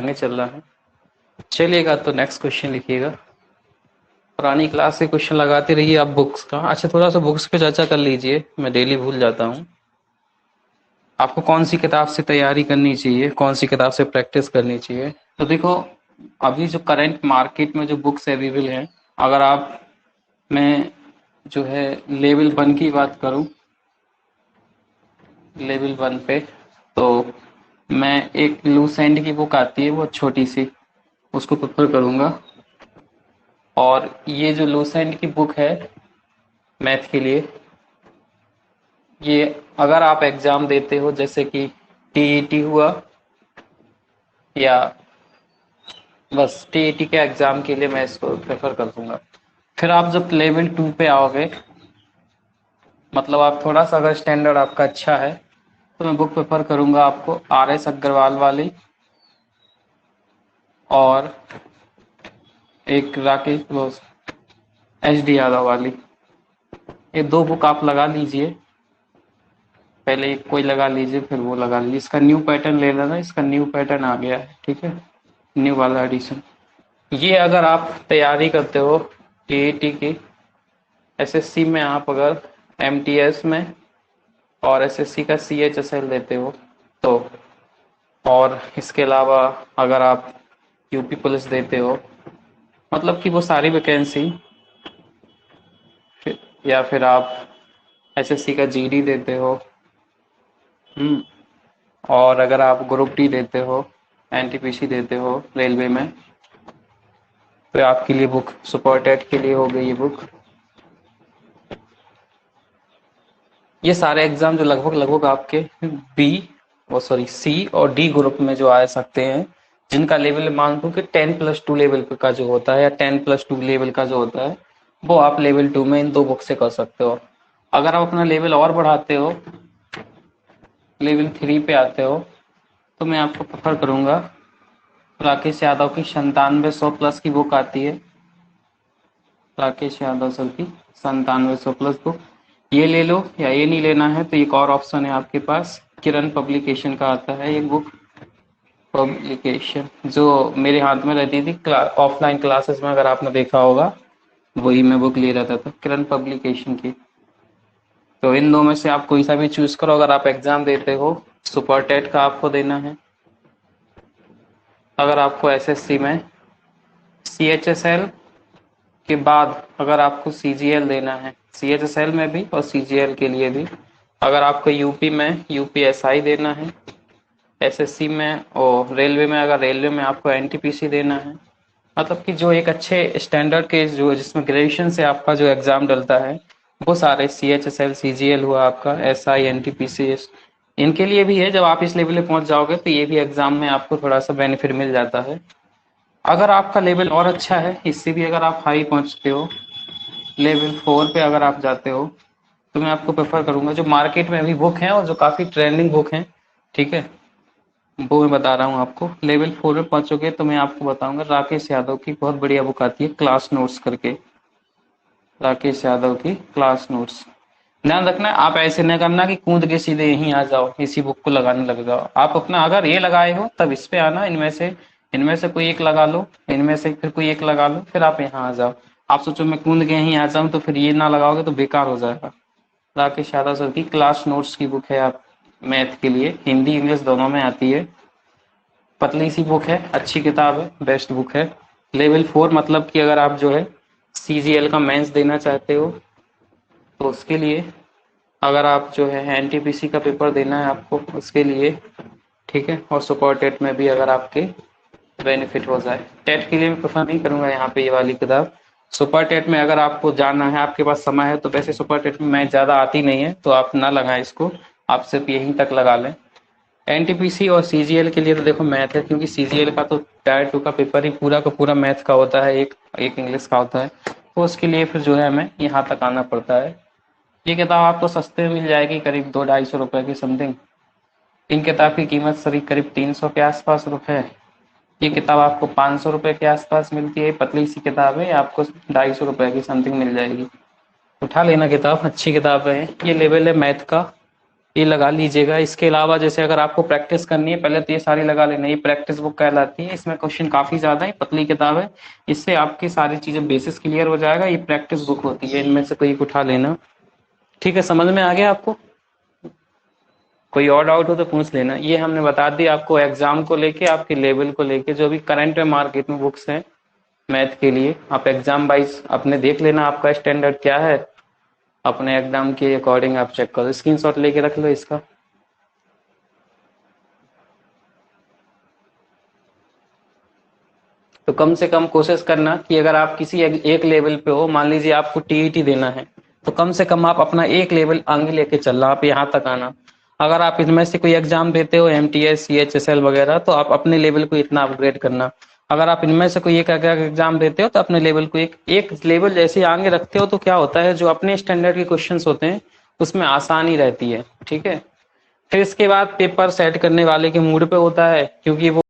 आगे चल रहा है। चलिएगा, तो नेक्स्ट क्वेश्चन लिखिएगा। पुरानी क्लास के क्वेश्चन लगाते रहिए आप बुक्स का। अच्छा, थोड़ा सा बुक्स पे चर्चा कर लीजिए, मैं डेली भूल जाता हूँ। आपको कौन सी किताब से तैयारी करनी चाहिए, कौन सी किताब से प्रैक्टिस करनी चाहिए? तो देखो, अभी जो करंट मार्केट में जो बुक्स अवेलेबल हैं, अगर आप मैं जो है लेवल 1 की बात करूं, लेवल 1 पे तो मैं एक लूसेंट की बुक आती है वो छोटी सी, उसको प्रेफर करूंगा। और ये जो लूसेंट की बुक है मैथ के लिए, ये अगर आप एग्जाम देते हो जैसे कि टीईटी हुआ, या बस टीईटी के एग्जाम के लिए मैं इसको प्रेफर कर दूंगा। फिर आप जब लेवल 2 पे आओगे, मतलब आप थोड़ा सा अगर स्टैंडर्ड आपका अच्छा है, तो मैं बुक प्रेफर करूंगा आपको आर.एस. अग्रवाल वाली, और एक राकेश बोस एच.डी. यादव वाली। ये 2 बुक आप लगा लीजिए, पहले एक कोई लगा लीजिए फिर वो लगा लीजिए। इसका न्यू पैटर्न ले लेना, इसका न्यू पैटर्न आ गया है, ठीक है, न्यू वाला एडिशन। ये अगर आप तैयारी करते हो टीईटी की, एसएससी में आप अगर एमटीएस में और एसएससी का सीएचएसएल देते हो तो, और इसके अलावा अगर आप यूपी पुलिस देते हो, मतलब कि वो सारी वैकेंसी, या फिर आप एसएससी का जीडी देते हो, और अगर आप ग्रुप डी देते हो, एनटीपीसी देते हो रेलवे में, तो आपके लिए बुक सुपर टेट के लिए हो गई ये बुक। ये सारे एग्जाम जो लगभग लगभग आपके सी और डी ग्रुप में जो आ सकते हैं, जिनका लेवल मान लो कि 10+2 लेवल का जो होता है, या 10+2 लेवल का जो होता है, वो आप लेवल 2 में इन 2 बुक से कर सकते हो। अगर आप अपना लेवल और बढ़ाते हो, लेवल 3 पे आते हो, तो मैं आपको प्रेफर करूंगा राकेश यादव की 9700+ की बुक आती है, राकेश यादव सर की 9700+ बुक, ये ले लो। या ये नहीं लेना है तो एक और ऑप्शन है आपके पास, किरण पब्लिकेशन का आता है एक बुक, पब्लिकेशन जो मेरे हाथ में रहती थी ऑफलाइन क्लासेस में, अगर आपने देखा होगा, वही मैं बुक ले रहता था, किरण पब्लिकेशन की। तो इन 2 में से आप कोई सा भी चूज करो। अगर आप एग्जाम देते हो, सुपर टेट का आपको देना है, अगर आपको एसएससी में सीएचएसएल के बाद अगर आपको सीजीएल देना है, सीएचएसएल में भी और सीजीएल के लिए भी, अगर आपको यूपी में यूपीएसआई देना है, एसएससी में और रेलवे में अगर रेलवे में आपको एनटीपीसी देना है, मतलब कि जो एक अच्छे स्टैंडर्ड के जो जिसमें ग्रेजुएशन से आपका जो एग्जाम डलता है, वो सारे सीएचएसएल सीजीएल हुआ आपका, एसआई एनटीपीसी, इनके लिए भी है। जब आप इस लेवल पे पहुंच जाओगे तो ये भी एग्जाम में आपको थोड़ा सा बेनिफिट मिल जाता है। अगर आपका लेवल और अच्छा है, इससे भी अगर आप हाई पहुंचते हो, लेवल 4 पे अगर आप जाते हो, तो मैं आपको प्रेफर करूंगा जो मार्केट में अभी बुक है और जो काफी ट्रेंडिंग बुक है, ठीक है, वो मैं बता रहा हूँ आपको। लेवल 4 में पहुंचोगे तो मैं आपको बताऊंगा राकेश यादव की बहुत बढ़िया बुक आती है, क्लास नोट्स करके, राकेश यादव की क्लास नोट्स। ध्यान रखना, आप ऐसे न करना कि कूद के सीधे यहीं आ जाओ, इसी बुक को लगाने लग जाओ। आप अपना अगर ये लगाए हो तब इस पे आना, इनमें से कोई एक लगा लो, इनमें से फिर कोई एक लगा लो, फिर आप यहाँ आ जाओ। आप सोचो मैं कूद के यहीं आ जाऊं तो फिर ये ना लगाओगे तो बेकार हो जाएगा। राकेश यादव सर की क्लास नोट्स की बुक है, आप मैथ के लिए हिंदी इंग्लिश दोनों में आती है, पतली सी बुक है, अच्छी किताब है, बेस्ट बुक है। लेवल 4 मतलब कि अगर आप जो है सीजीएल का मेंस देना चाहते हो, तो उसके लिए, अगर आप जो है एनटीपीसी का पेपर देना है आपको, उसके लिए, ठीक है, और सुपर टेट में भी अगर आपके बेनिफिट हो जाए। टेट के लिए मैं प्रेफर नहीं करूंगा यहाँ पे ये वाली किताब। सुपर टेट में अगर आपको जाना है, आपके पास समय है, तो वैसे सुपर टेट में मैथ ज़्यादा आती नहीं है, तो आप ना लगाएं इसको, आप सिर्फ यहीं तक लगा लें। एनटीपीसी और सीजीएल के लिए तो देखो मैथ है, क्योंकि सीजीएल का तो टायर 2 का पेपर ही पूरा का पूरा मैथ का होता है, एक एक इंग्लिश का होता है, तो उसके लिए फिर जो है हमें यहाँ तक आना पड़ता है। ये किताब आपको सस्ते में मिल जाएगी, करीब 200-250 रुपए की समथिंग। इन किताब की कीमत सभी करीब 300 के आसपास रुपए है। ये किताब आपको 500 रुपए के आसपास मिलती है, पतली सी किताब है, आपको 250 रुपए की समथिंग मिल जाएगी। उठा लेना किताब, अच्छी किताब है। ये लेवल है मैथ का, ये लगा लीजिएगा। इसके अलावा जैसे अगर आपको प्रैक्टिस करनी है पहले तो ये सारी लगा लेना, ये प्रैक्टिस बुक कहलाती है, इसमें क्वेश्चन काफी ज्यादा है, पतली किताब है, इससे आपकी सारी चीजें बेसिस क्लियर हो जाएगा। ये प्रैक्टिस बुक होती है, इनमें से कोई एक उठा लेना। ठीक है, समझ में आ गया आपको? कोई और डाउट हो तो पूछ लेना। ये हमने बता दिया आपको एग्जाम को लेके, आपके लेवल को लेके, जो भी करंट में मार्केट में बुक्स हैं मैथ के लिए, आप एग्जाम वाइज अपने देख लेना आपका स्टैंडर्ड क्या है, अपने एग्जाम के अकॉर्डिंग आप चेक करो, स्क्रीनशॉट लेके रख लो इसका। तो कम से कम कोशिश करना कि अगर आप किसी एक लेवल पे हो, मान लीजिए आपको टीईटी देना है, तो कम से कम आप अपना एक लेवल आगे लेके चलना, आप यहाँ तक आना। अगर आप इनमें से कोई एग्जाम देते हो एमटीएस सीएचएसएल वगैरह, तो आप अपने लेवल को इतना अपग्रेड करना। अगर आप इनमें से कोई एक एग्जाम देते हो तो अपने लेवल को एक लेवल जैसे आगे रखते हो, तो क्या होता है जो अपने स्टैंडर्ड के क्वेश्चंस होते हैं उसमें आसानी रहती है। ठीक है, फिर इसके बाद पेपर सेट करने वाले के मूड पे होता है, क्योंकि वो